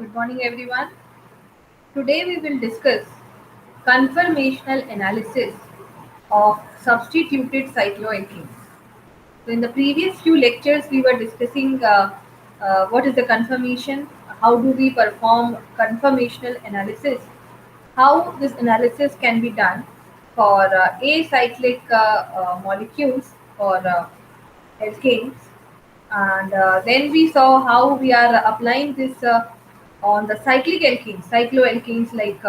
Good morning, everyone. Today we will discuss conformational analysis of substituted cycloalkenes. So, in the previous few lectures, we were discussing what is the conformation, how do we perform conformational analysis, how this analysis can be done for acyclic molecules or alkanes, and then we saw how we are applying this on the cyclic alkenes, cycloalkenes like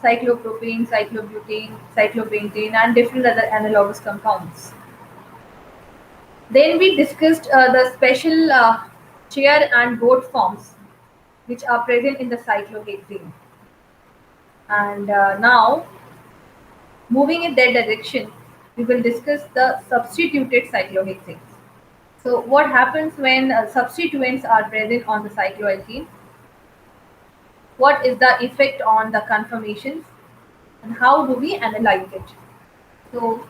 cyclopropane, cyclobutane, cyclopentane, and different other analogous compounds. Then we discussed the special chair and boat forms which are present in the cyclohexane. And now, moving in that direction, we will discuss the substituted cyclohexanes. So, what happens when substituents are present on the cycloalkene? What is the effect on the conformations? And how do we analyze it? So,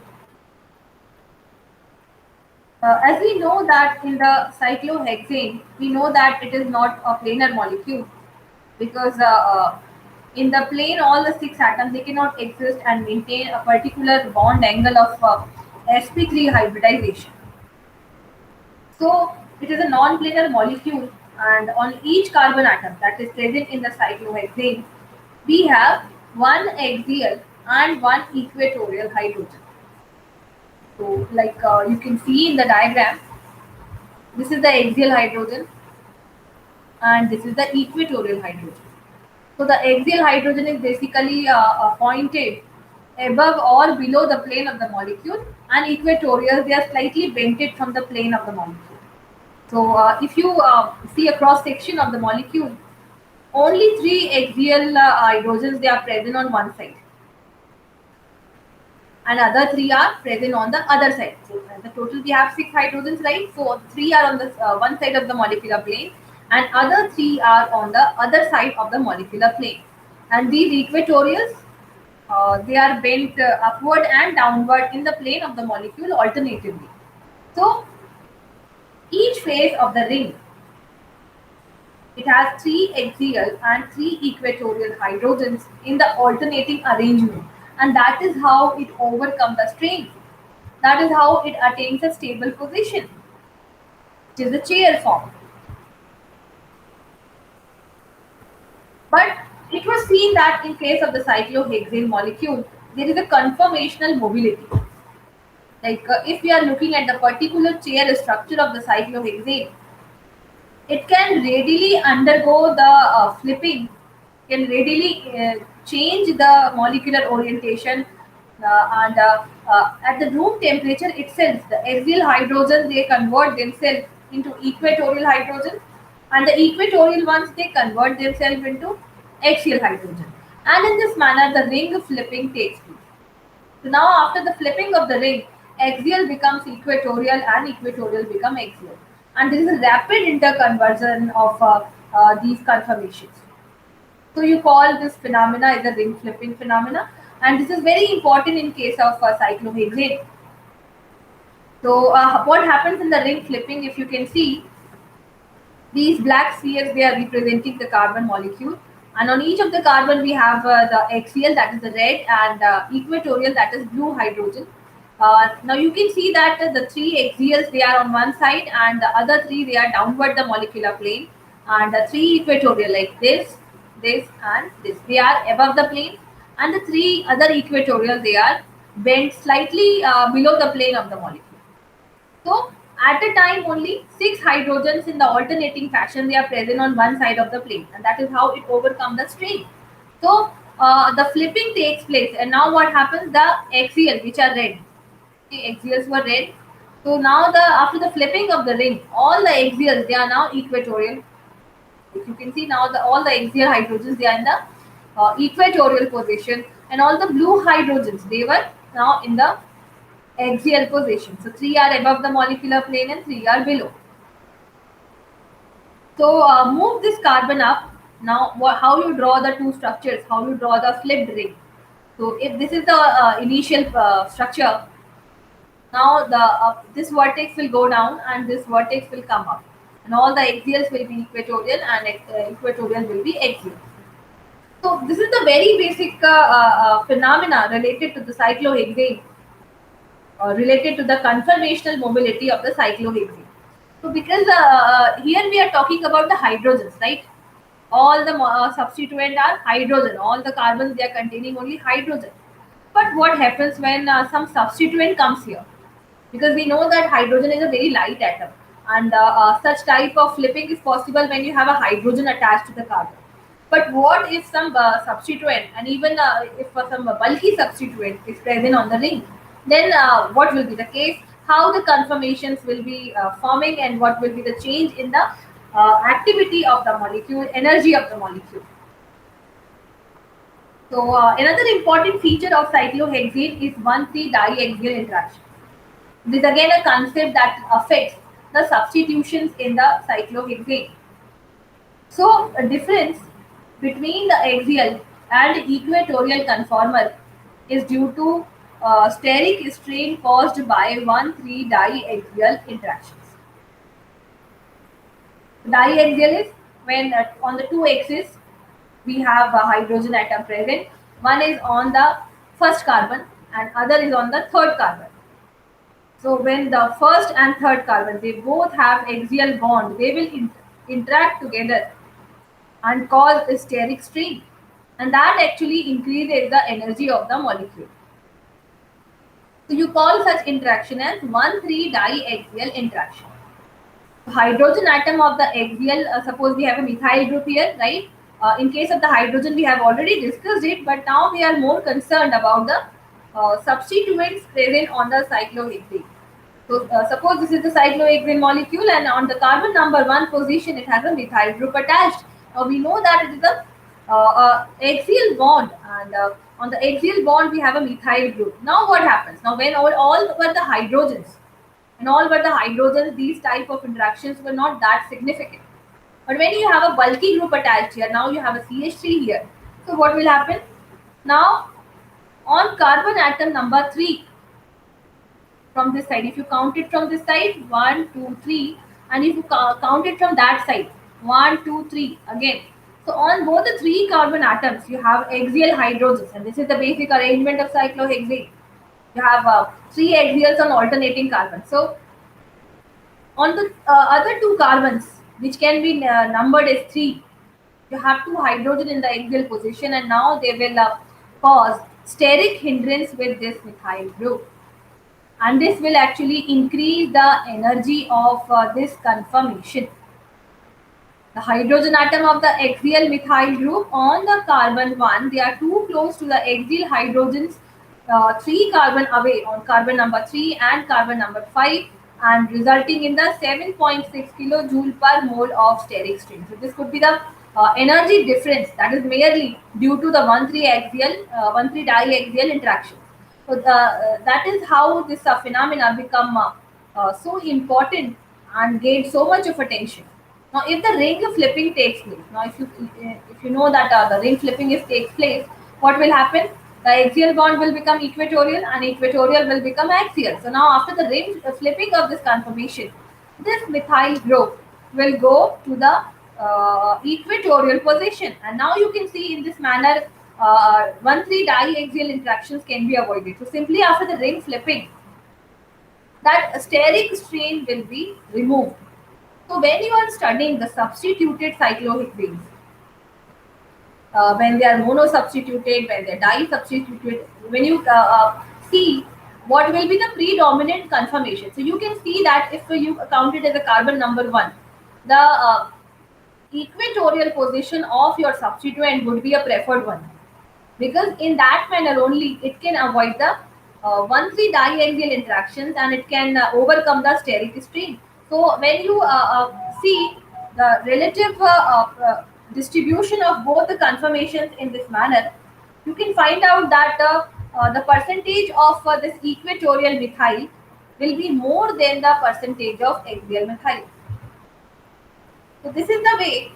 as we know that in the cyclohexane, we know that it is not a planar molecule because in the plane all the six atoms they cannot exist and maintain a particular bond angle of sp3 hybridization. So it is a non-planar molecule, and on each carbon atom that is present in the cyclohexane, we have one axial and one equatorial hydrogen. So, like you can see in the diagram, this is the axial hydrogen and this is the equatorial hydrogen. So, the axial hydrogen is basically pointed above or below the plane of the molecule, and equatorial they are slightly bented from the plane of the molecule. So, if you see a cross section of the molecule, only three axial hydrogens they are present on one side, and other three are present on the other side. So, the total we have six hydrogens, right? So, three are on the one side of the molecular plane, and other three are on the other side of the molecular plane. And these equatorials, they are bent upward and downward in the plane of the molecule alternatively. So, each phase of the ring, it has three axial and three equatorial hydrogens in the alternating arrangement, and that is how it overcomes the strain. That is how it attains a stable position, which is the chair form. But it was seen that in case of the cyclohexane molecule, there is a conformational mobility. Like if we are looking at the particular chair structure of the cyclohexane, it can readily undergo the flipping, can readily change the molecular orientation, and at the room temperature itself, the axial hydrogen they convert themselves into equatorial hydrogen, and the equatorial ones they convert themselves into axial hydrogen. And in this manner, the ring flipping takes place. So now after the flipping of the ring, axial becomes equatorial and equatorial become axial. And there is a rapid interconversion of these conformations. So you call this phenomena as a ring flipping phenomena, and this is very important in case of cyclohexane. So what happens in the ring flipping, if you can see, these black spheres they are representing the carbon molecule, and on each of the carbon we have the axial that is the red and equatorial that is blue hydrogen. Now you can see that the three axials they are on one side and the other three they are downward the molecular plane, and the three equatorial like this and this they are above the plane, and the three other equatorial they are bent slightly below the plane of the molecule. So at a time only six hydrogens in the alternating fashion they are present on one side of the plane, and that is how it overcomes the strain. So the flipping takes place, and now what happens? The axial which are red, the axials were red. So now the after the flipping of the ring, all the axials they are now equatorial. If you can see now the all the axial hydrogens they are in the equatorial position, and all the blue hydrogens they were now in the axial position. So three are above the molecular plane and three are below. So move this carbon up. Now how you draw the two structures, how you draw the flipped ring. So if this is the initial structure, now the this vertex will go down and this vertex will come up. and all the axials will be equatorial and equatorial will be axial. So this is the very basic phenomena related to the cyclohexane, related to the conformational mobility of the cyclohexane. So because here we are talking about the hydrogens, right? All the substituent are hydrogen. All the carbons, they are containing only hydrogen. But what happens when some substituent comes here? Because we know that hydrogen is a very light atom, and such type of flipping is possible when you have a hydrogen attached to the carbon. But what if some substituent, and even if some bulky substituent is present on the ring, then what will be the case? How the conformations will be forming, and what will be the change in the activity of the molecule, energy of the molecule. So another important feature of cyclohexane is 1,3-diaxial interaction. This is again a concept that affects the substitutions in the cyclohexane. So a difference between the axial and equatorial conformer is due to steric strain caused by 1,3-diaxial interactions. Diaxial is when on the two axes we have a hydrogen atom present. One is on the first carbon and other is on the third carbon. So when the first and third carbon, they both have axial bond, they will interact together and cause a steric strain, and that actually increases the energy of the molecule. So you call such interaction as 1,3-diaxial interaction. Hydrogen atom of the axial, suppose we have a methyl group here, right? In case of the hydrogen, we have already discussed it, but now we are more concerned about the substituents present on the cyclohexane. So suppose this is the cyclohexane molecule, and on the carbon number 1 position, it has a methyl group attached. Now we know that it is a axial bond, and on the axial bond we have a methyl group. Now what happens? Now when all were the hydrogens, and all were the hydrogens, these type of interactions were not that significant. But when you have a bulky group attached here, now you have a CH3 here. So what will happen? Now on carbon atom number 3, from this side, if you count it from this side, 1, 2, 3, and if you count it from that side, 1, 2, 3 again. So on both the 3 carbon atoms, you have axial hydrogens, and this is the basic arrangement of cyclohexane. You have 3 axials on alternating carbons. So on the other 2 carbons, which can be numbered as 3, you have 2 hydrogen in the axial position, and now they will cause steric hindrance with this methyl group, and this will actually increase the energy of this conformation. The hydrogen atom of the axial methyl group on the carbon 1, they are too close to the axial hydrogens 3 carbon away on carbon number 3 and carbon number 5, and resulting in the 7.6 kilojoule per mole of steric strain. So this could be the energy difference that is merely due to the 1,3-diaxial interaction. So that is how this phenomena become so important and gain so much of attention. Now, if the ring flipping takes place, now if you know that the ring flipping is takes place, what will happen? The axial bond will become equatorial, and equatorial will become axial. So now, after the ring flipping of this conformation, this methyl group will go to the equatorial position, and now you can see in this manner 1,3-diaxial interactions can be avoided. So simply after the ring flipping, that steric strain will be removed. So when you are studying the substituted cyclohexanes, when they are mono-substituted, when they are di-substituted, when you see what will be the predominant conformation. So you can see that if you count it as a carbon number 1, the equatorial position of your substituent would be a preferred one, because in that manner only it can avoid the 1,3-diaxial interactions, and it can overcome the steric strain. So when you see the relative distribution of both the conformations in this manner, you can find out that the percentage of this equatorial methyl will be more than the percentage of axial methyl. So this is the way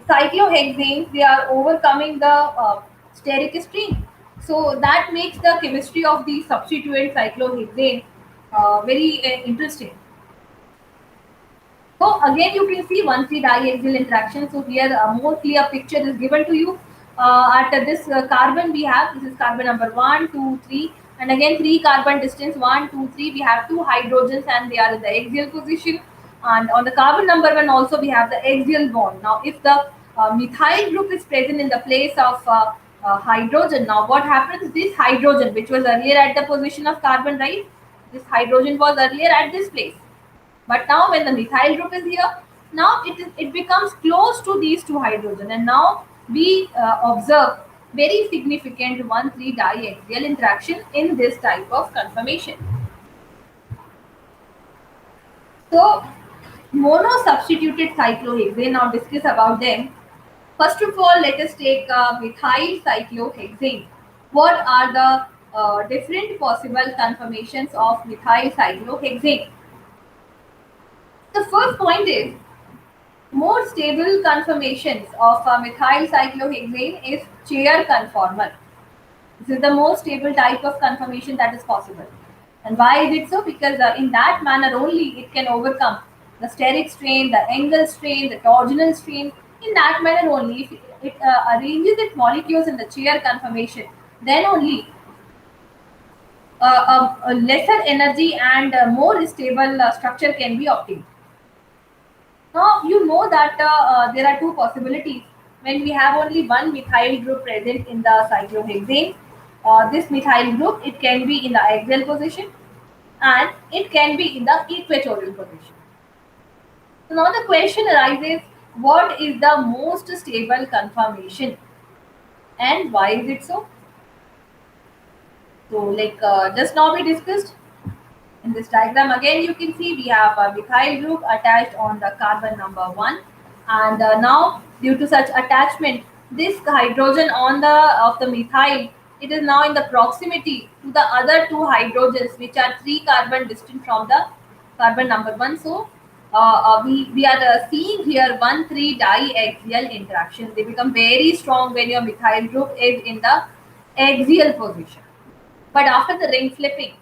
cyclohexanes, they are overcoming the steric strain. So that makes the chemistry of the substituent cyclohexane very interesting. So again, you can see 1,3 diaxial interaction. So here a more clear picture is given to you. At this carbon we have, this is carbon number 1, 2, 3, and again 3 carbon distance 1, 2, 3. We have 2 hydrogens and they are in the axial position. And on the carbon number 1 also we have the axial bond. Now if the methyl group is present in the place of hydrogen, now what happens? This hydrogen, which was earlier at the position of carbon, right? This hydrogen was earlier at this place, but now when the methyl group is here, now it becomes close to these two hydrogen, and now we observe very significant 1,3 diaxial interaction in this type of conformation. So mono-substituted cyclohexane, now discuss about them. First of all, let us take methyl cyclohexane. What are the different possible conformations of methyl cyclohexane? The first point is, more stable conformations of methyl cyclohexane is chair conformal. This is the most stable type of conformation that is possible. And why is it so? Because in that manner only it can overcome the steric strain, the Engel strain, the torsional strain. In that manner only, if it arranges its molecules in the chair conformation, then only a lesser energy and more stable structure can be obtained. Now you know that there are two possibilities when we have only one methyl group present in the cyclohexane. This methyl group, it can be in the axial position and it can be in the equatorial position. So now the question arises, what is the most stable conformation and why is it so? So like just now we discussed, in this diagram again you can see we have a methyl group attached on the carbon number 1, and now due to such attachment, this hydrogen on the of the methyl, it is now in the proximity to the other two hydrogens which are 3 carbon distant from the carbon number 1. So we are seeing here 1,3 diaxial interaction. They become very strong when your methyl group is in the axial position. But after the ring flipping,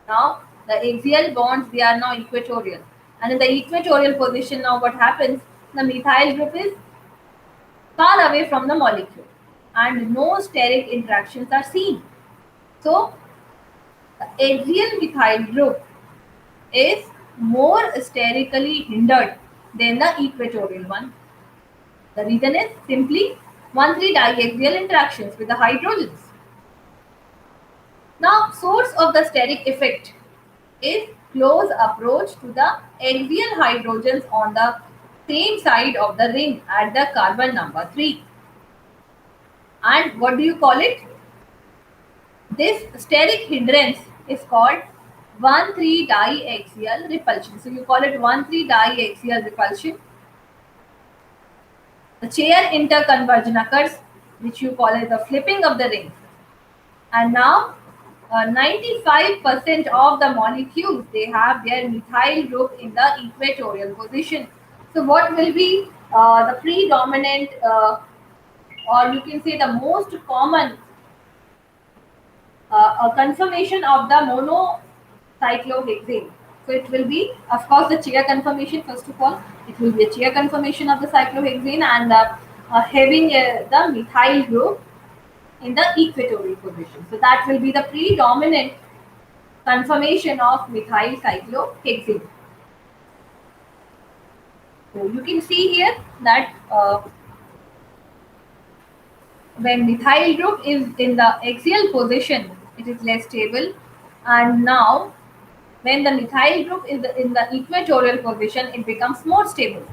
now the axial bonds, they are now equatorial, and in the equatorial position, now what happens? The methyl group is far away from the molecule, and no steric interactions are seen. So the axial methyl group is more sterically hindered than the equatorial one. The reason is simply 1,3 diaxial interactions with the hydrogens. Now, source of the steric effect is close approach to the axial hydrogens on the same side of the ring at the carbon number 3. And what do you call it? This steric hindrance is called 1,3 diaxial repulsion. So you call it 1,3 diaxial repulsion. The chair interconversion occurs, which you call it the flipping of the ring. And now 95% of the molecules, they have their methyl group in the equatorial position. So what will be the predominant or you can say the most common conformation of the monocyclohexane? So it will be, of course, the chair conformation. First of all, it will be a chair conformation of the cyclohexane and having the methyl group in the equatorial position. So that will be the predominant conformation of methyl cyclohexane. So you can see here that when methyl group is in the axial position, it is less stable, and now when the methyl group is in the equatorial position, it becomes more stable.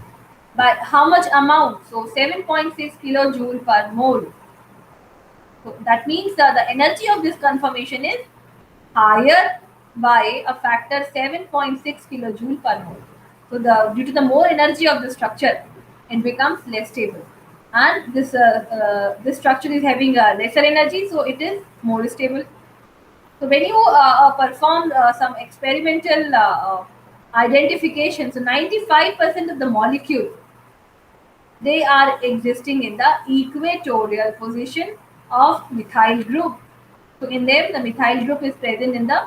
By how much amount? So 7.6 kilojoule per mole. So that means that the energy of this conformation is higher by a factor 7.6 kilojoule per mole. So due to the more energy of the structure, it becomes less stable, and this structure is having a lesser energy, so it is more stable. So when you perform some experimental identification, so 95% of the molecule, they are existing in the equatorial position of methyl group. So in them, the methyl group is present in the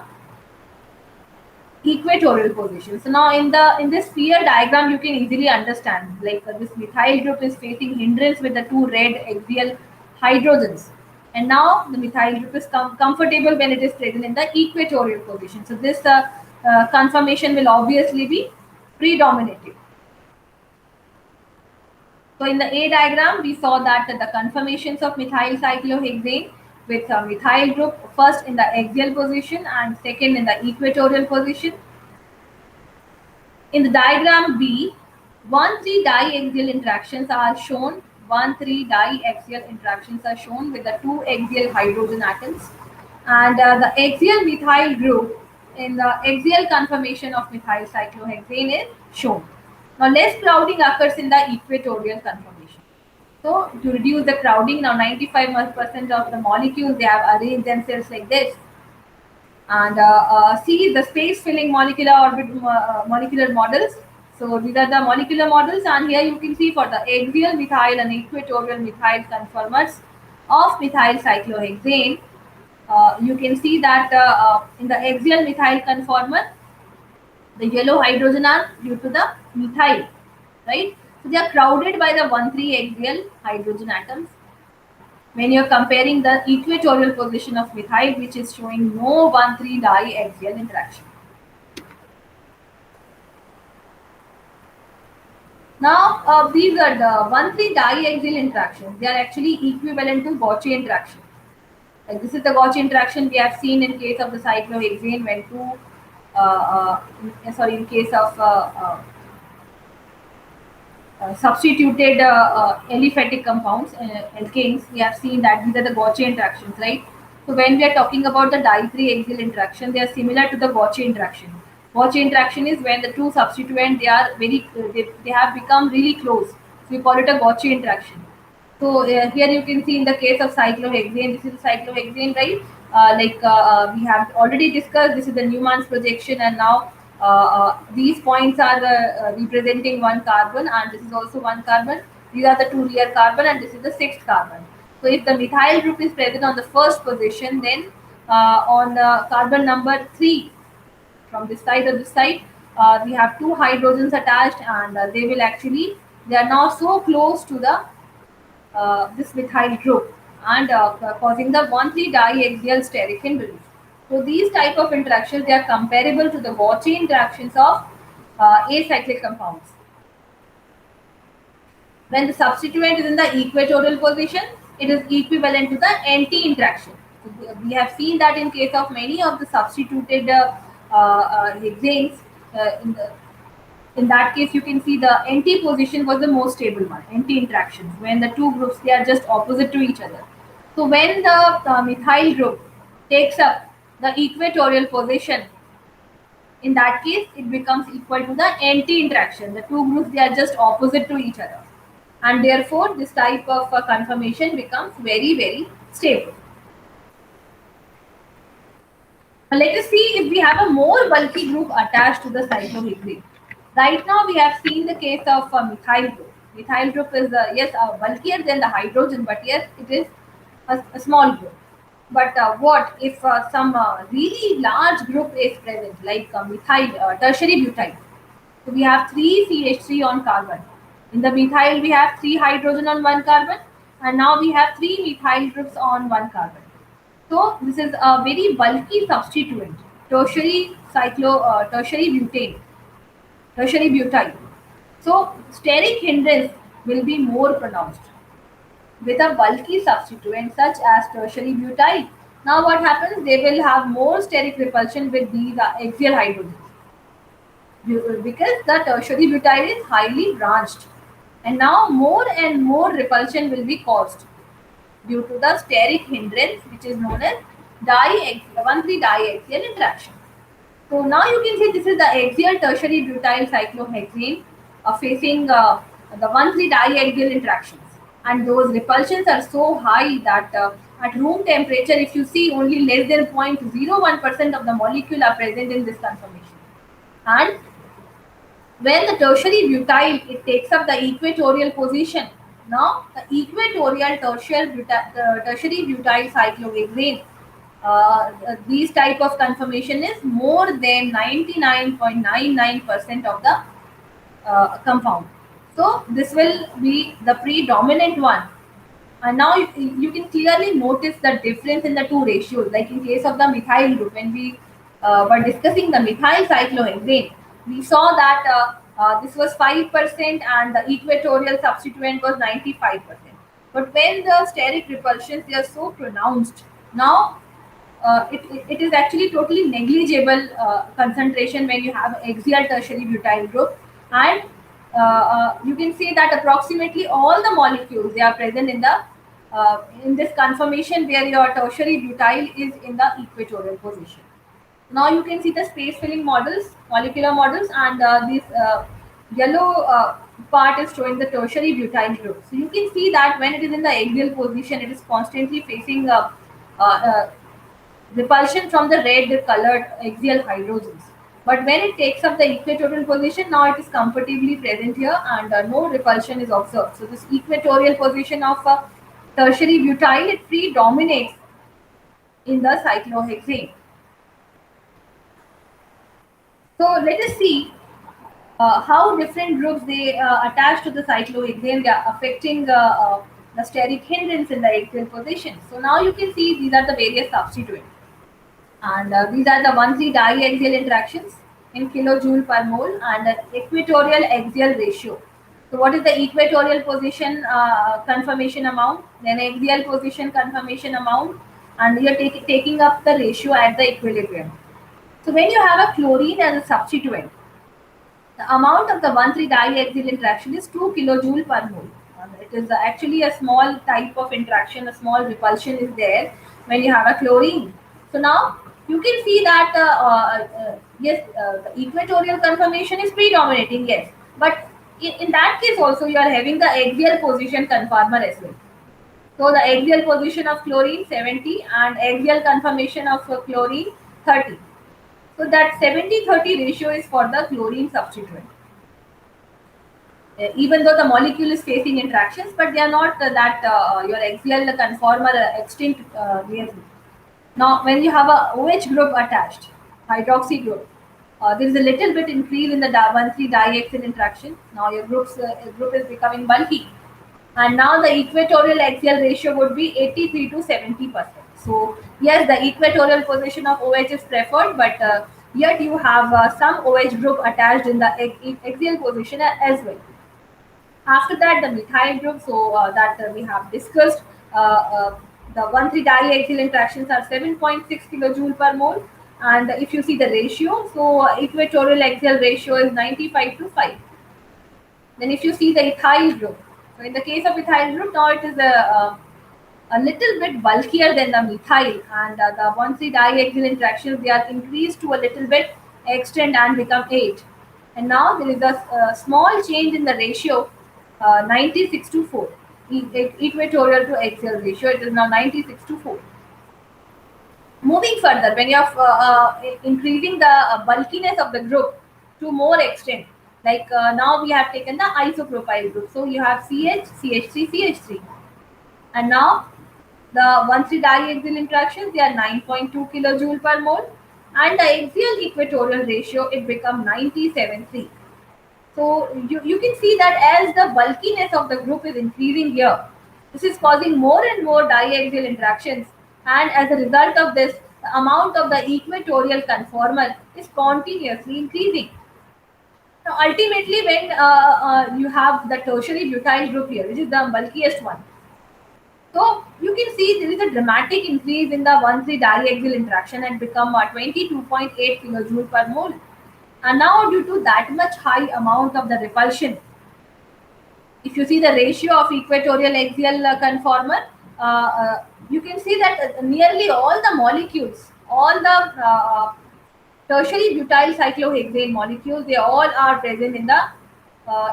equatorial position. So now in this sphere diagram, you can easily understand like this methyl group is facing hindrance with the two red axial hydrogens, and now the methyl group is comfortable when it is present in the equatorial position. So this conformation will obviously be predominated. So in the A diagram, we saw that the conformations of methyl cyclohexane with a methyl group first in the axial position and second in the equatorial position. In the diagram B, 1,3 diaxial interactions are shown. 1,3 diaxial interactions are shown with the two axial hydrogen atoms, and the axial methyl group in the axial conformation of methyl cyclohexane is shown. Now, less crowding occurs in the equatorial conformation. So, to reduce the crowding, now 95% of the molecules they have arranged themselves like this, and see the space filling molecular models. So these are the molecular models, and here you can see for the axial methyl and equatorial methyl conformers of methyl cyclohexane, you can see that in the axial methyl conformer, the yellow hydrogen are due to the methyl, right? So they are crowded by the 1,3 axial hydrogen atoms. When you're comparing the equatorial position of methyl, which is showing no 1,3 diaxial interaction. Now, these are the 1,3 diaxial interactions. They are actually equivalent to Gaussian interaction. Like this is the Gaussian interaction we have seen in case of the cyclohexane when two, in case of substituted aliphatic compounds, alkanes, we have seen that these are the Gaussian interactions, right? So when we are talking about the di3-axial interaction, they are similar to the Gaussian interaction. Gaussian interaction is when the two substituents they are they have become really close. So we call it a Gaussian interaction. So here you can see in the case of cyclohexane, this is cyclohexane, right? We have already discussed, this is the Newman's projection, and now these points are representing one carbon, and this is also one carbon. These are the two rear carbon, and this is the sixth carbon. So if the methyl group is present on the first position, then on carbon number 3, from this side or this side, we have two hydrogens attached, and they are now so close to the this methyl group, and causing the 1,3 diaxial steric hindrance. So these type of interactions they are comparable to the Gaussian interactions of acyclic compounds. When the substituent is in the equatorial position, it is equivalent to the anti-interaction. So we have seen that in case of many of the substituted hexanes, in that case you can see the anti position was the most stable one, anti interactions, when the two groups they are just opposite to each other. So when the methyl group takes up the equatorial position, in that case it becomes equal to the anti interaction. The two groups they are just opposite to each other, and therefore this type of conformation becomes very stable. Now let us see if we have a more bulky group attached to the cyclohexane. Right now we have seen the case of methyl group. Methyl group is yes bulkier than the hydrogen, but yes it is a small group. But what if some really large group is present, like methyl tertiary butyl? So we have three CH3 on carbon. In the methyl we have three hydrogen on one carbon, and now we have three methyl groups on one carbon. So this is a very bulky substituent, tertiary butane, tertiary butyl. So steric hindrance will be more pronounced with a bulky substituent such as tertiary butyl. Now what happens? They will have more steric repulsion with these axial hydrogens because the tertiary butyl is highly branched, and now more and more repulsion will be caused due to the steric hindrance, which is known as 1,3 diaxial interaction. So now you can see this is the axial tertiary butyl cyclohexane facing the 1,3 diaxial interactions, and those repulsions are so high that at room temperature, if you see, only less than 0.01% of the molecule are present in this conformation. And when the tertiary butyl it takes up the equatorial position, now the equatorial tertiary butyl cyclohexane These type of conformation is more than 99.99% of the compound. So this will be the predominant one. And now you can clearly notice the difference in the two ratios. Like in case of the methyl group, when we were discussing the methyl cyclohexane, we saw that this was 5% and the equatorial substituent was 95%. But when the steric repulsions they are so pronounced, now it is actually totally negligible concentration when you have axial tertiary butyl group, and you can see that approximately all the molecules they are present in this conformation where your tertiary butyl is in the equatorial position. Now you can see the space filling models, molecular models, and this yellow part is showing the tertiary butyl group. So you can see that when it is in the axial position, it is constantly facing uh, repulsion from the red colored axial hydrogens. But when it takes up the equatorial position, now it is comfortably present here and no repulsion is observed. So this equatorial position of tertiary butyl, it predominates in the cyclohexane. So let us see how different groups they attach to the cyclohexane, they are affecting the steric hindrance in the axial position. So now you can see these are the various substituents. And these are the 1,3 diaxial interactions in kilojoule per mole and equatorial axial ratio. So what is the equatorial position conformation amount, then axial position conformation amount, and you are taking up the ratio at the equilibrium. So when you have a chlorine as a substituent, the amount of the 1,3 diaxial interaction is 2 kilojoule per mole. It is actually a small type of interaction, a small repulsion is there when you have a chlorine. So now you can see that yes, the equatorial conformation is predominating, yes, but in that case also you are having the axial position conformer as well. So the axial position of chlorine 70 and axial conformation of chlorine 30. So that 70-30 ratio is for the chlorine substituent. Even though the molecule is facing interactions, but they are not that your axial conformer extinct nearly. Now, when you have a OH group attached, hydroxy group, there is a little bit increase in the 1,3 diaxial interaction. Now your group is becoming bulky, and now the equatorial axial ratio would be 83 to 70%. So yes, the equatorial position of OH is preferred, but yet you have some OH group attached in the axial position as well. After that, the methyl group, so that we have discussed, uh, uh, the 1,3 diaxial interactions are 7.6 kilojoule per mole. And if you see the ratio, so equatorial axial ratio is 95 to 5. Then if you see the ethyl group, so in the case of ethyl group, now it is a little bit bulkier than the methyl, and the 1,3 diaxial interactions they are increased to a little bit extend and become 8. And now there is a small change in the ratio, 96 to 4. Equatorial to axial ratio, it is now 96 to 4. Moving further, when you are increasing the bulkiness of the group to more extent, like now we have taken the isopropyl group. So you have CH, CH3, CH3. And now the 1,3 diaxial interactions, they are 9.2 kilojoule per mole. And the axial equatorial ratio, it becomes 97.3. So you can see that as the bulkiness of the group is increasing here, this is causing more and more diaxial interactions, and as a result of this, the amount of the equatorial conformal is continuously increasing. Now, ultimately, when you have the tertiary butyl group here, which is the bulkiest one, so you can see there is a dramatic increase in the 1,3 diaxial interaction and become 22.8 kilojoule per mole. And now due to that much high amount of the repulsion, if you see the ratio of equatorial axial conformer, you can see that nearly all the molecules, all the tertiary butyl cyclohexane molecules, they all are present in the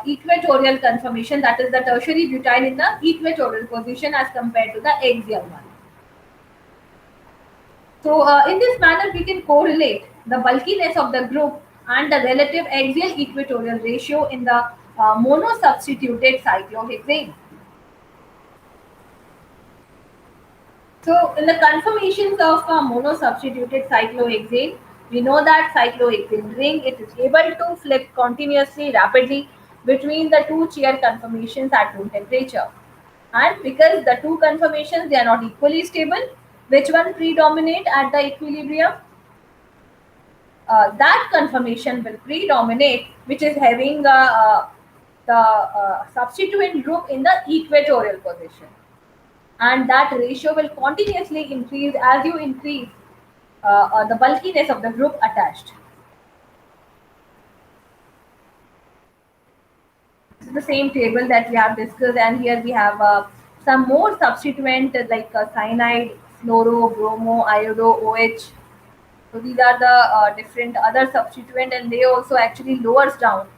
equatorial conformation, that is the tertiary butyl in the equatorial position as compared to the axial one. So in this manner, we can correlate the bulkiness of the group and the relative axial equatorial ratio in the monosubstituted cyclohexane. So in the conformations of a monosubstituted cyclohexane, we know that cyclohexane ring it is able to flip continuously rapidly between the two chair conformations at room temperature. And because the two conformations they are not equally stable, which one predominate at the equilibrium? That conformation will predominate, which is having the substituent group in the equatorial position, and that ratio will continuously increase as you increase the bulkiness of the group attached. This is the same table that we have discussed, and here we have some more substituent like cyanide, fluoro, bromo, iodo, OH. So these are the different other substituent, and they also actually lowers down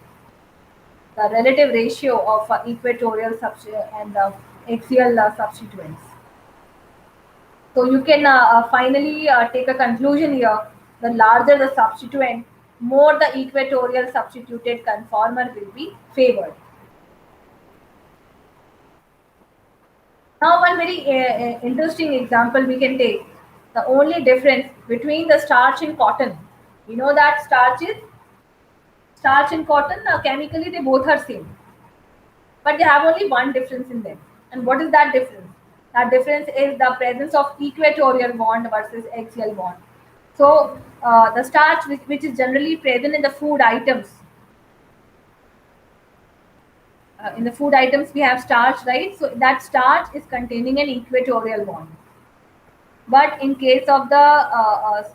the relative ratio of equatorial and axial substituents. So you can finally take a conclusion here. The larger the substituent, more the equatorial substituted conformer will be favored. Now, one very interesting example we can take. The only difference between the starch and cotton. You know that starch and cotton chemically they both are same, but they have only one difference in them. And what is that difference? That difference is the presence of equatorial bond versus axial bond. So the starch which is generally present in the food items we have starch, right? So that starch is containing an equatorial bond. But in case of the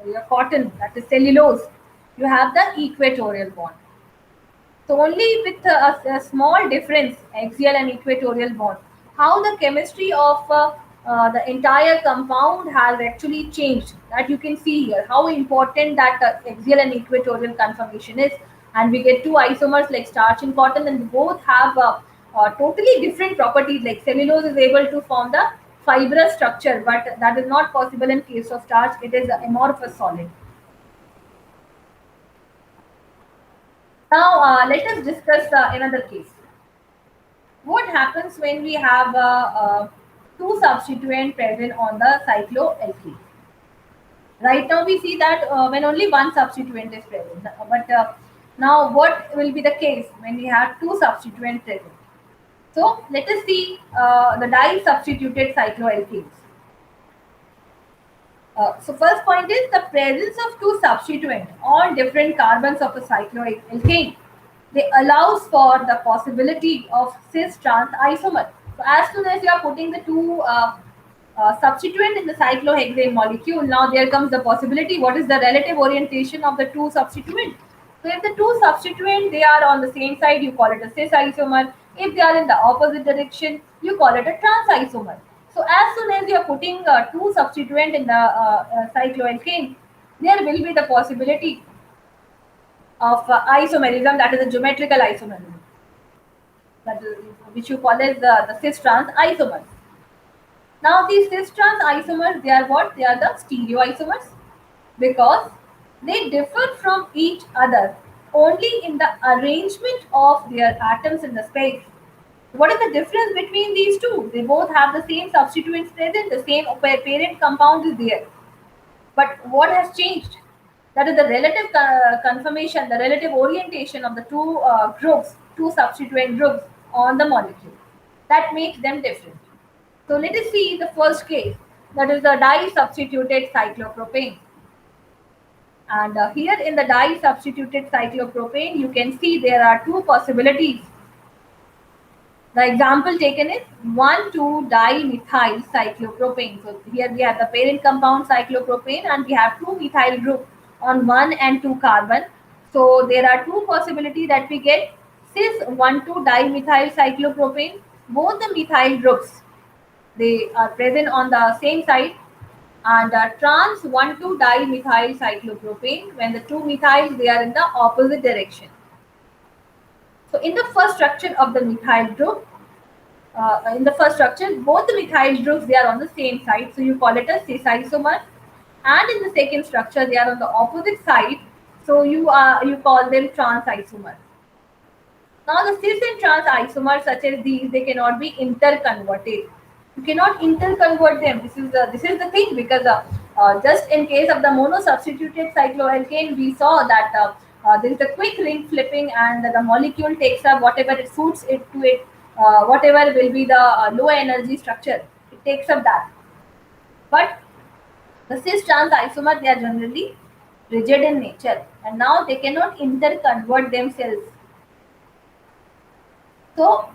your cotton, that is cellulose, you have the equatorial bond. So only with a small difference, axial and equatorial bond, how the chemistry of the entire compound has actually changed. That you can see here, how important that axial and equatorial conformation is. And we get two isomers like starch and cotton, and both have totally different properties. Like cellulose is able to form the fibrous structure, but that is not possible in case of starch. It is an amorphous solid. Now let us discuss another case. What happens when we have two substituent present on the cycloalkene? Right now we see that when only one substituent is present. But now what will be the case when we have two substituents present? So let us see the di-substituted cycloalkenes. So first point is the presence of two substituent on different carbons of a cycloalkane. They allows for the possibility of cis-trans isomer. So as soon as you are putting the two substituent in the cyclohexane molecule, now there comes the possibility. What is the relative orientation of the two substituent? So if the two substituent they are on the same side, you call it a cis isomer. If they are in the opposite direction, you call it a trans isomer. So as soon as you are putting two substituent in the cycloalkane, there will be the possibility of isomerism, that is a geometrical isomerism, that is, which you call as the cis-trans isomers. Now these cis-trans isomers, they are what? They are the stereoisomers because they differ from each other only in the arrangement of their atoms in the space. What is the difference between these two? They both have the same substituents present, the same parent compound is there. But what has changed? That is the relative conformation, the relative orientation of the two groups, two substituent groups on the molecule. That makes them different. So let us see the first case, that is the di-substituted cyclopropane. And here in the di-substituted cyclopropane, you can see there are two possibilities. The example taken is 1,2-dimethyl cyclopropane. So here we have the parent compound cyclopropane and we have two methyl group on 1 and 2 carbon. So there are two possibilities that we get cis 1,2-dimethyl cyclopropane. Both the methyl groups they are present on the same side, and trans 1,2-dimethyl cyclopropane when the two methyls they are in the opposite direction. So in the first structure of the methyl group, both the methyl groups they are on the same side, so you call it a cis isomer. And in the second structure, they are on the opposite side, so you call them trans isomer. Now the cis and trans isomers such as these, they cannot be interconverted. You cannot interconvert them. This is the thing, because just in case of the monosubstituted cycloalkane, we saw that there is a quick ring flipping, and the molecule takes up whatever it suits it to it, whatever will be the low energy structure. It takes up that. But the cis trans isomer, they are generally rigid in nature, and now they cannot interconvert themselves. So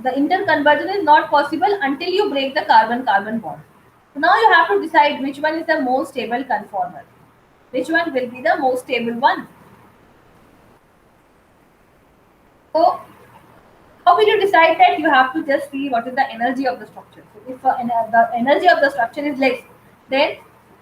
the interconversion is not possible until you break the carbon-carbon bond. So now you have to decide which one is the most stable conformer. Which one will be the most stable one? So how will you decide that? You have to just see what is the energy of the structure. So if the energy of the structure is less, then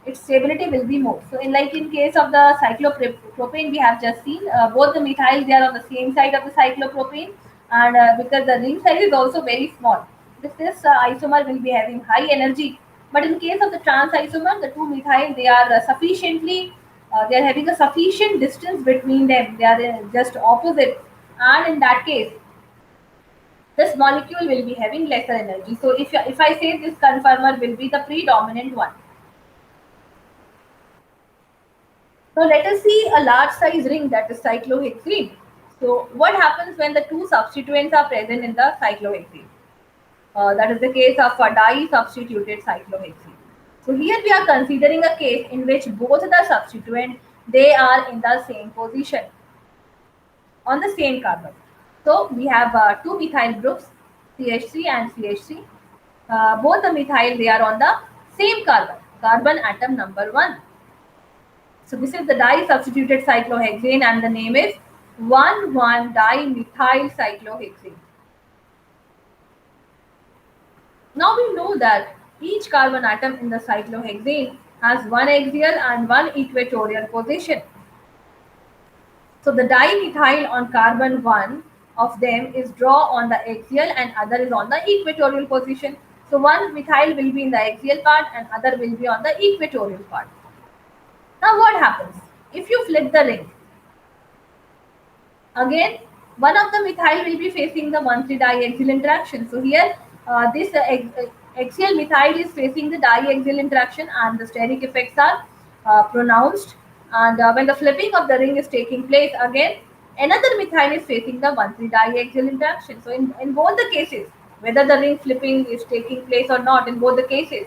its stability will be more. So in case of the cyclopropane, we have just seen both the methyl, they are on the same side of the cyclopropane, and because the ring size is also very small, this isomer will be having high energy. But in case of the trans isomer, the two methyl, they are they are having a sufficient distance between them. They are just opposite, and in that case, this molecule will be having lesser energy. So if I say this conformer will be the predominant one. Now let us see a large size ring, that is cyclohexene. So what happens when the two substituents are present in the cyclohexene? That is the case of a di-substituted cyclohexene. So here we are considering a case in which both the substituent, they are in the same position on the same carbon. So we have two methyl groups, CH3 and CH3. Both the methyl, they are on the same carbon, carbon atom number 1. So this is the di-substituted cyclohexane, and the name is 1,1-dimethyl cyclohexane. Now we know that each carbon atom in the cyclohexane has one axial and one equatorial position. So the dimethyl on carbon 1 of them is draw on the axial and other is on the equatorial position. So one methyl will be in the axial part and other will be on the equatorial part. Now what happens? If you flip the ring, again one of the methyl will be facing the 1,3 diaxial interaction. So here this axial methyl is facing the diaxial interaction, and the steric effects are pronounced. And when the flipping of the ring is taking place, again another methyl is facing the 1,3 diaxial interaction. So in both the cases, whether the ring flipping is taking place or not, in both the cases,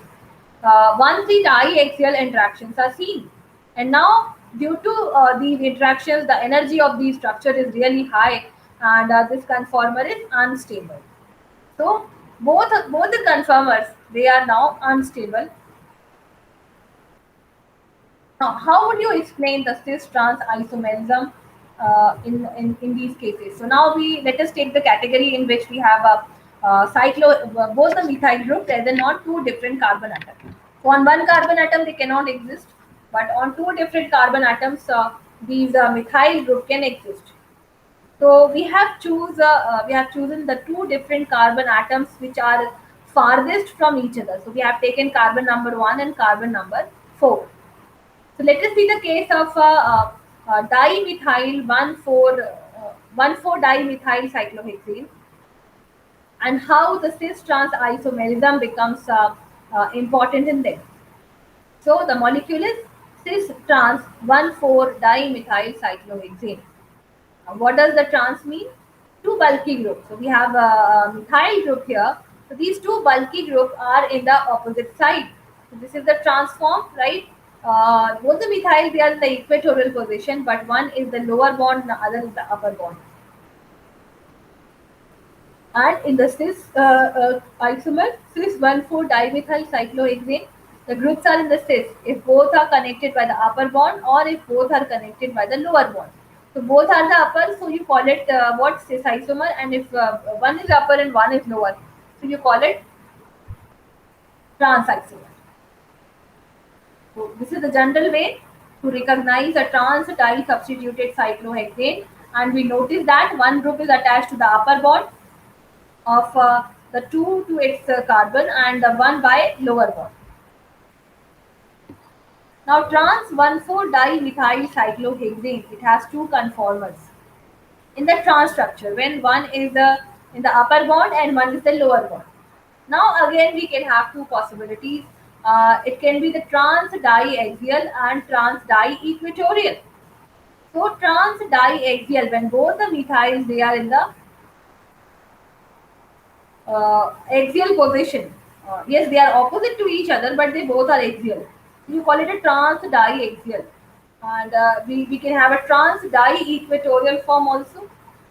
1,3 diaxial interactions are seen. And now, due to these interactions, the energy of the structure is really high, and this conformer is unstable. So both the conformers, they are now unstable. Now, how would you explain the cis-trans isomerism in these cases? So now let us take the category in which we have a both the methyl group present on two different carbon atoms. So on one carbon atom they cannot exist, but on two different carbon atoms these methyl group can exist. So we have chosen the two different carbon atoms which are farthest from each other. So we have taken carbon number 1 and carbon number 4. So let us see the case of dimethyl 1,4 dimethyl cyclohexane, and how the cis-trans isomerism becomes important in them. So the molecule is cis-trans 1,4 dimethyl cyclohexane. What does the trans mean? Two bulky groups. So we have a methyl group here. So these two bulky groups are in the opposite side. So this is the trans form, right? Both the methyl, they are in the equatorial position, but one is the lower bond, the other is the upper bond. And in the isomer, cis 1,4 dimethyl cyclohexane, the groups are in the cis if both are connected by the upper bond or if both are connected by the lower bond. So both are the upper, so you call it what, cis isomer, and if one is upper and one is lower, so you call it trans isomer. So this is the general way to recognize a trans di-substituted cyclohexane, and we notice that one group is attached to the upper bond of the two to its carbon, and the one by lower bond. Now trans 1,4 dimethyl cyclohexane, it has two conformers in the trans structure, when one is in the upper bond and one is the lower bond. Now again we can have two possibilities. It can be the trans diaxial and trans diequatorial. So trans diaxial, when both the methyls they are in the axial position. Yes, they are opposite to each other, but they both are axial. You call it a trans diaxial. And we can have a trans diequatorial form also.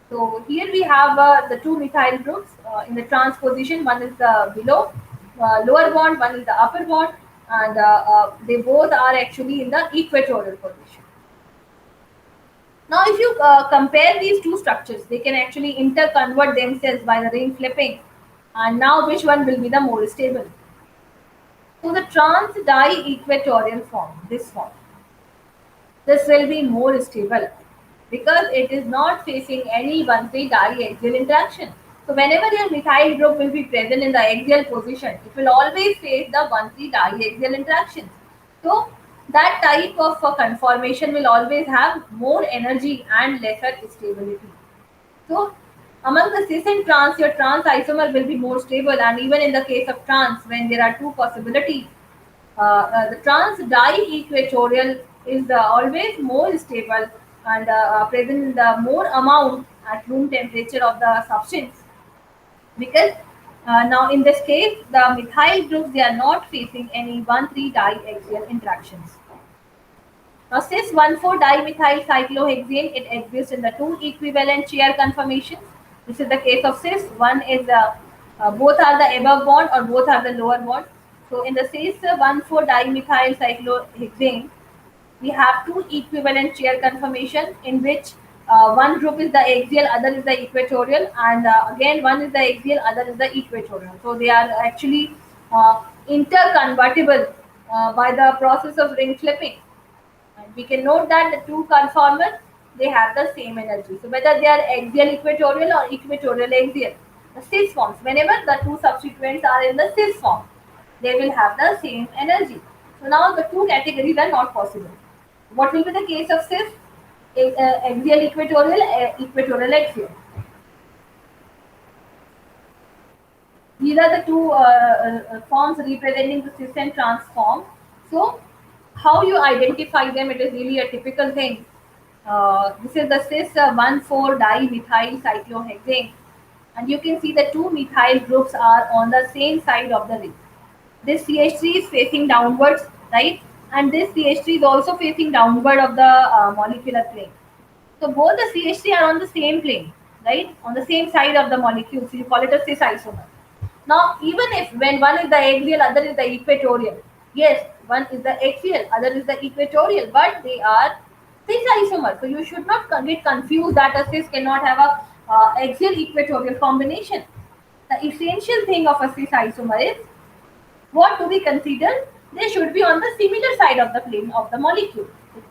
So here we have the two methyl groups in the trans position. One is the below lower bond, one is the upper bond, and they both are actually in the equatorial position. Now, if you compare these two structures, they can actually interconvert themselves by the ring flipping. And now, which one will be the more stable? So, the trans di-equatorial form, this form, this will be more stable because it is not facing any 1,3 diaxial interaction. So, whenever your methyl group will be present in the axial position, it will always face the 1,3 diaxial interactions. So, that type of conformation will always have more energy and lesser stability. So, among the cis and trans, your trans isomer will be more stable, and even in the case of trans, when there are two possibilities, the trans di-equatorial is always more stable and present in the more amount at room temperature of the substance, because now in this case the methyl groups they are not facing any 1,3 diaxial interactions. Now, cis 1,4 dimethyl cyclohexane, it exists in the two equivalent chair conformations. This is the case of cis. One is both are the above bond or both are the lower bond. So, in the cis 1,4 dimethyl cyclohexane, we have two equivalent chair conformation in which one group is the axial, other is the equatorial, and again one is the axial, other is the equatorial. So, they are actually interconvertible by the process of ring flipping. And we can note that the two conformers they have the same energy. So whether they are axial equatorial or equatorial axial, the cis forms. Whenever the two substituents are in the cis form, they will have the same energy. So now the two categories are not possible. What will be the case of cis? Axial equatorial, equatorial axial. These are the two forms representing the cis and trans form. So, how you identify them? It is really a typical thing. This is the cis 1,4 dimethyl cyclohexane, and you can see the two methyl groups are on the same side of the ring. This CH3 is facing downwards, right? And this CH3 is also facing downward of the molecular plane. So both the CH3 are on the same plane, right? On the same side of the molecule. So you call it a cis isomer. Now, even if when one is the axial, other is the equatorial, yes, one is the axial, other is the equatorial, but they are cis isomer. So you should not get confused that a cis cannot have a axial equatorial combination. The essential thing of a cis isomer is what do we consider? They should be on the similar side of the plane of the molecule.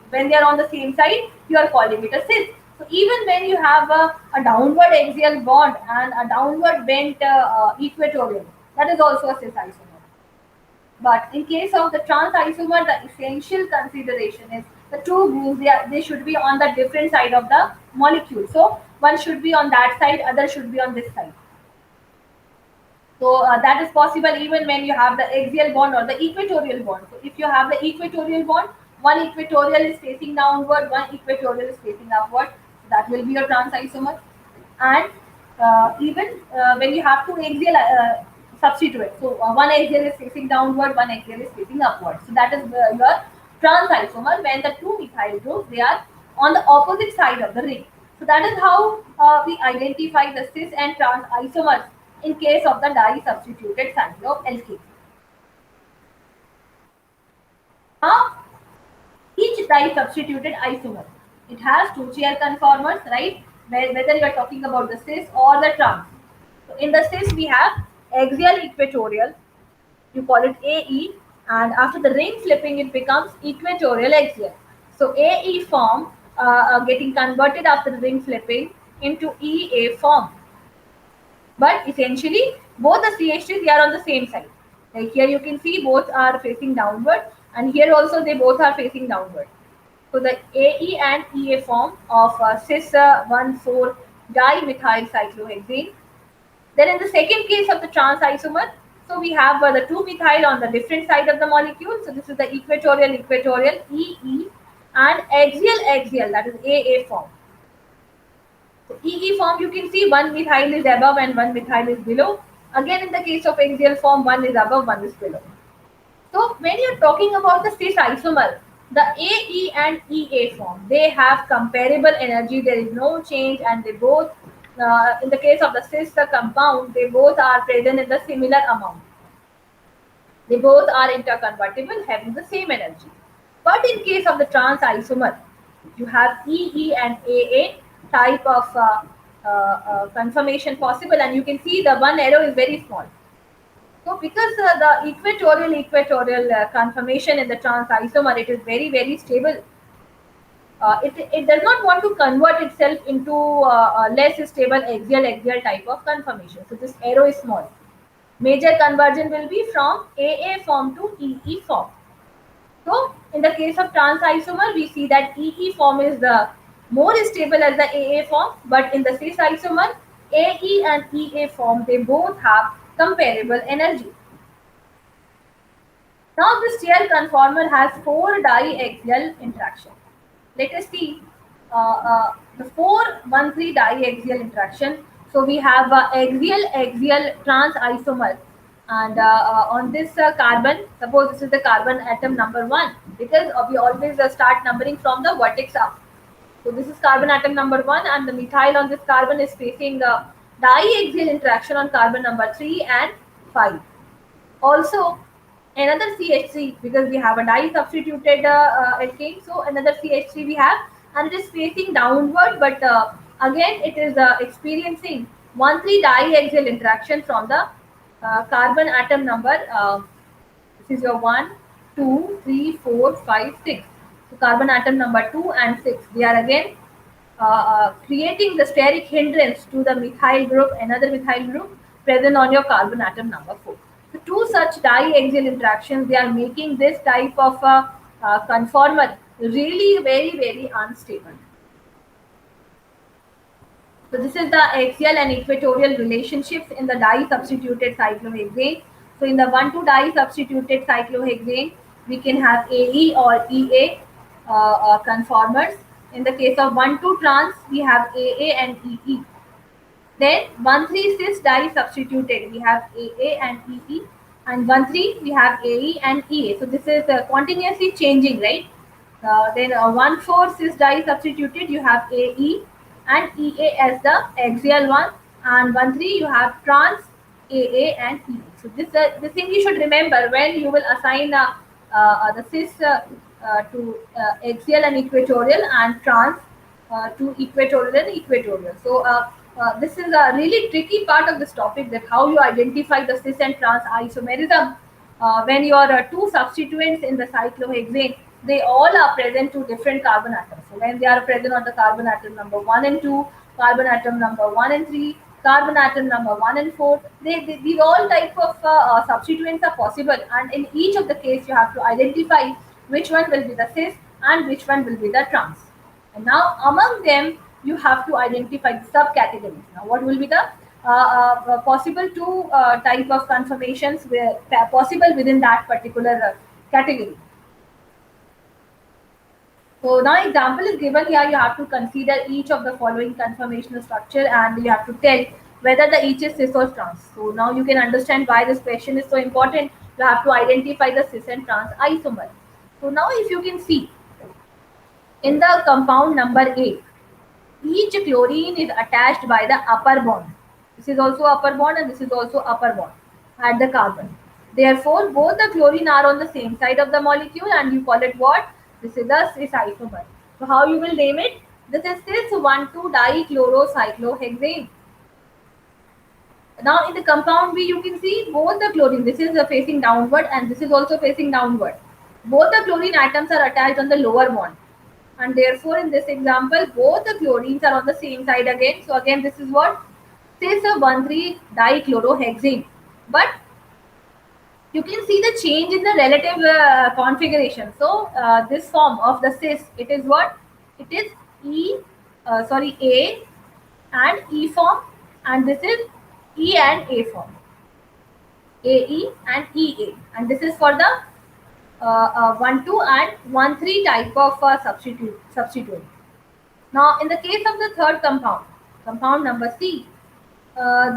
When they are on the same side, you are calling it a cis. So even when you have a downward axial bond and a downward bent equatorial, that is also a cis isomer. But in case of the trans isomer, the essential consideration is the two groups they should be on the different side of the molecule. So one should be on that side, other should be on this side. So that is possible even when you have the axial bond or the equatorial bond. So if you have the equatorial bond, one equatorial is facing downward, one equatorial is facing upward. That will be your trans isomer. And even when you have two axial substituents, so one axial is facing downward, one axial is facing upward. So that is your trans isomer when the two methyl groups they are on the opposite side of the ring. So that is how we identify the cis and trans isomers in case of the di-substituted cycloalkane. Now, each di-substituted isomer, it has two chair conformers, right? Whether you are talking about the cis or the trans. So in the cis, we have axial equatorial, you call it AE, and after the ring flipping, it becomes equatorial axial. So AE form getting converted after the ring flipping into EA form. But essentially, both the CH3s they are on the same side. Like here, you can see both are facing downward, and here also they both are facing downward. So the AE and EA form of cis 1,4 dimethyl cyclohexane. Then in the second case of the trans isomer, So we have the 2 methyl on the different side of the molecule. So this is the equatorial EE, and axial that is AA form. So EE form, you can see one methyl is above and one methyl is below. Again, in the case of axial form, one is above, one is below. So when you're talking about the cis isomer, the AE and EA form, they have comparable energy. There is no change, and they both, in the case of the cis compound, they both are present in the similar amount. They both are interconvertible, having the same energy. But in case of the trans isomer, you have EE and AA type of conformation possible, and you can see the one arrow is very small. So because the equatorial conformation in the trans isomer, it is very stable. It does not want to convert itself into a less stable axial type of conformation. So this arrow is small. Major conversion will be from AA form to EE form. So in the case of trans isomer, we see that EE form is the more stable as the AA form, but in the cis isomer, AE and EA form, they both have comparable energy. Now this chair conformer has 4 diaxial interactions. Let us see the 4-1,3 diaxial interaction. So we have axial trans isomer, and on this carbon, suppose this is the carbon atom number 1, because we always start numbering from the vertex up. So this is carbon atom number 1, and the methyl on this carbon is facing the diaxial interaction on carbon number 3 and 5. Also, another CH3, because we have a di substituted alkane, so another CH3 we have, and it is facing downward, but again it is experiencing 1,3 diaxial interaction from the carbon atom number. This is your 1, 2, 3, 4, 5, 6. So carbon atom number 2 and 6. They are again creating the steric hindrance to the methyl group, another methyl group present on your carbon atom number 4. So two such diaxial interactions, they are making this type of conformer really very unstable. So this is the axial and equatorial relationships in the di-substituted cyclohexane. So in the 1,2 di-substituted cyclohexane, we can have AE or EA conformers. In the case of 1,2 trans, we have AA and EE. Then 1,3 cis di-substituted, we have AA and EE. And 1,3 we have AE and EA. So this is continuously changing, right? Then 1,4 cis di-substituted, you have AE and EA as the axial one, and 1,3 you have trans AA and EE. So this thing you should remember when you will assign the cis to axial and equatorial, and trans to equatorial and equatorial. So this is a really tricky part of this topic, that how you identify the cis and trans isomerism when your two substituents in the cyclohexane, they all are present to different carbon atoms. So when they are present on the carbon atom number 1 and 2, carbon atom number 1 and 3, carbon atom number 1 and 4, these all type of substituents are possible, and in each of the case you have to identify which one will be the cis and which one will be the trans. And now among them, you have to identify the subcategories. Now what will be the possible two type of conformations possible within that particular category. So now example is given here. You have to consider each of the following conformational structure, and you have to tell whether the each is cis or trans. So now you can understand why this question is so important. You have to identify the cis and trans isomer. So now if you can see in the compound number A, each chlorine is attached by the upper bond. This is also upper bond and this is also upper bond at the carbon. Therefore, both the chlorine are on the same side of the molecule, and you call it what? This is a cis isomer. So how you will name it? This is cis 1,2-dichlorocyclohexane. Now in the compound B, you can see both the chlorine, this is facing downward and this is also facing downward. Both the chlorine atoms are attached on the lower bond, and therefore in this example both the chlorines are on the same side again. So again this is what? Cis 1,3-dichlorohexane. But you can see the change in the relative configuration. So this form of the cis, it is what? It is A and E form, and this is E and A form. AE and EA, and this is for the 1 2 and 1 3 type of substituent. Now, in the case of the third compound, compound number C,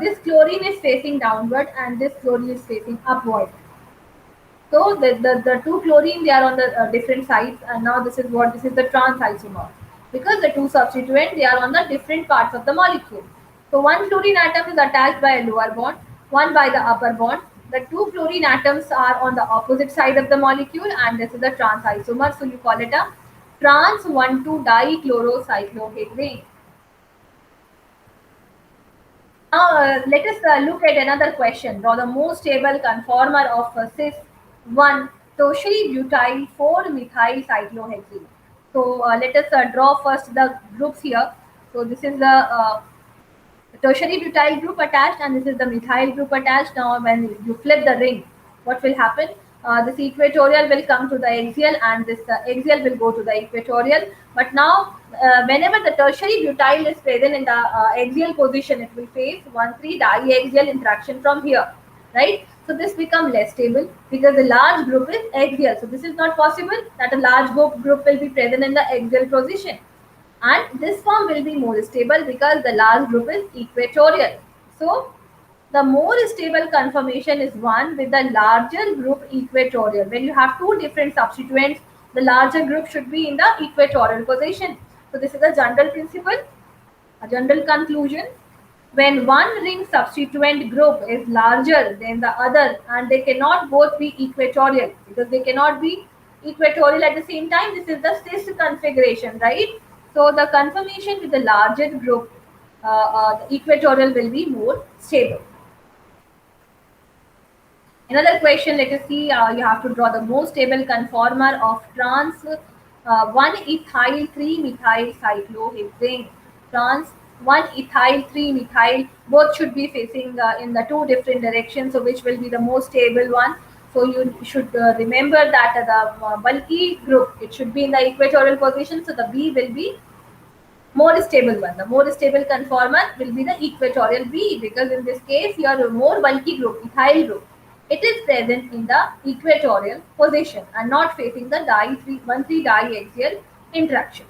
this chlorine is facing downward and this chlorine is facing upward. So the two chlorine, they are on the different sides, and now this is the trans isomer, because the two substituent, they are on the different parts of the molecule. So one fluorine atom is attached by a lower bond, one by the upper bond. The two fluorine atoms are on the opposite side of the molecule, and this is the trans isomer. So you call it a trans 1,2 dichlorocyclohexane. Now, let us look at another question. Draw the most stable conformer of cis 1 tertiary butyl 4 methyl cyclohexane. So, let us draw first the groups here. So, this is the tertiary butyl group attached, and this is the methyl group attached. Now, when you flip the ring, what will happen? This equatorial will come to the axial, and this axial will go to the equatorial. But now, whenever the tertiary butyl is present in the axial position, it will face 1,3 diaxial interaction from here, right? So this become less stable because the large group is axial. So this is not possible that a large group will be present in the axial position, and this form will be more stable because the large group is equatorial. So the more stable conformation is one with the larger group equatorial. When you have two different substituents, the larger group should be in the equatorial position. So this is a general principle, a general conclusion. When one ring substituent group is larger than the other, and they cannot both be equatorial because they cannot be equatorial at the same time, this is the cis configuration, right? So the conformation with the larger group, the equatorial will be more stable. Another question, let us see, you have to draw the most stable conformer of trans 1-ethyl 3-methyl cyclohexane. Trans 1-ethyl 3-methyl, both should be facing in the two different directions, so which will be the most stable one? So you should remember that the bulky group, it should be in the equatorial position, so the B will be more stable one. The more stable conformer will be the equatorial B, because in this case your more bulky group, ethyl group, it is present in the equatorial position and not facing the 1,3 diaxial interaction.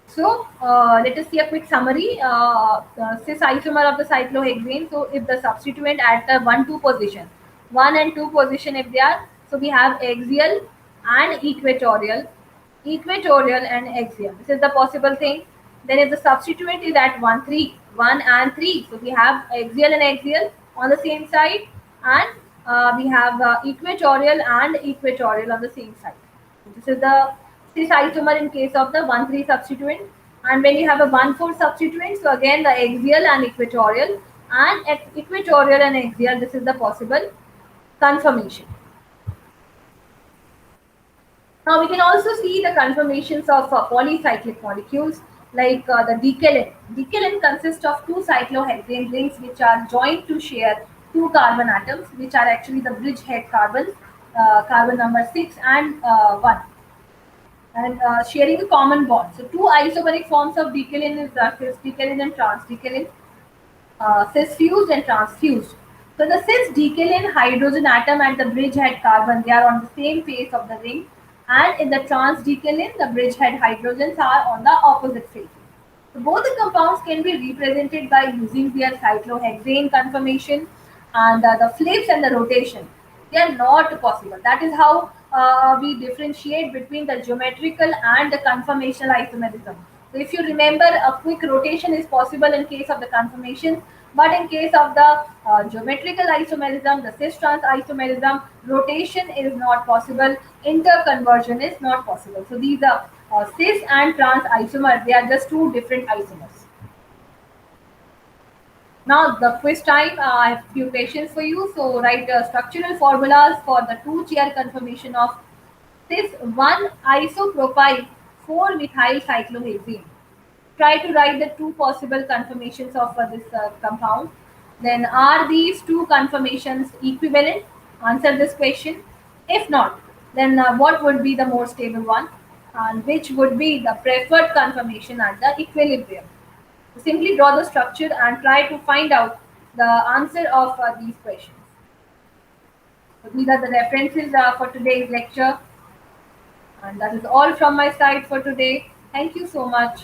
So let us see a quick summary. Cis isomer of the cyclohexane. So if the substituent at the 1-2 position, 1 and 2 position, if they are, so we have axial and equatorial, equatorial and axial. This is the possible thing. Then if the substituent is at 1-3, 1 and 3, so we have axial and axial on the same side, and we have equatorial and equatorial on the same side. So this is the cis isomer in case of the 1,3 substituent. And when you have a 1,4 substituent, so again the axial and equatorial, and at equatorial and axial, this is the possible conformation. Now we can also see the conformations of polycyclic molecules like the decalin. Decalin consists of two cyclohexane rings which are joined to share two carbon atoms, which are actually the bridgehead carbons, carbon number 6 and 1, and sharing a common bond. So two isomeric forms of decalin is cis decalin and trans decalin, cis fused and transfused. So the cis decalin hydrogen atom and the bridgehead carbon, they are on the same face of the ring, and in the trans decalin, the bridgehead hydrogens are on the opposite face. So both the compounds can be represented by using their cyclohexane conformation, and the flips and the rotation, they are not possible. That is how we differentiate between the geometrical and the conformational isomerism. So if you remember, a quick rotation is possible in case of the conformations, but in case of the geometrical isomerism, the cis-trans isomerism, rotation is not possible, interconversion is not possible. So these are cis and trans isomers, they are just two different isomers. Now the quiz time, I have few questions for you. So write structural formulas for the two-chair conformation of cis 1 isopropyl 4 methyl cyclohexane. Try to write the two possible conformations of this compound. Then are these two conformations equivalent? Answer this question. If not, then what would be the more stable one, and which would be the preferred conformation at the equilibrium? Simply draw the structure and try to find out the answer of these questions. So these are the references for today's lecture, and that is all from my side for today. Thank you so much.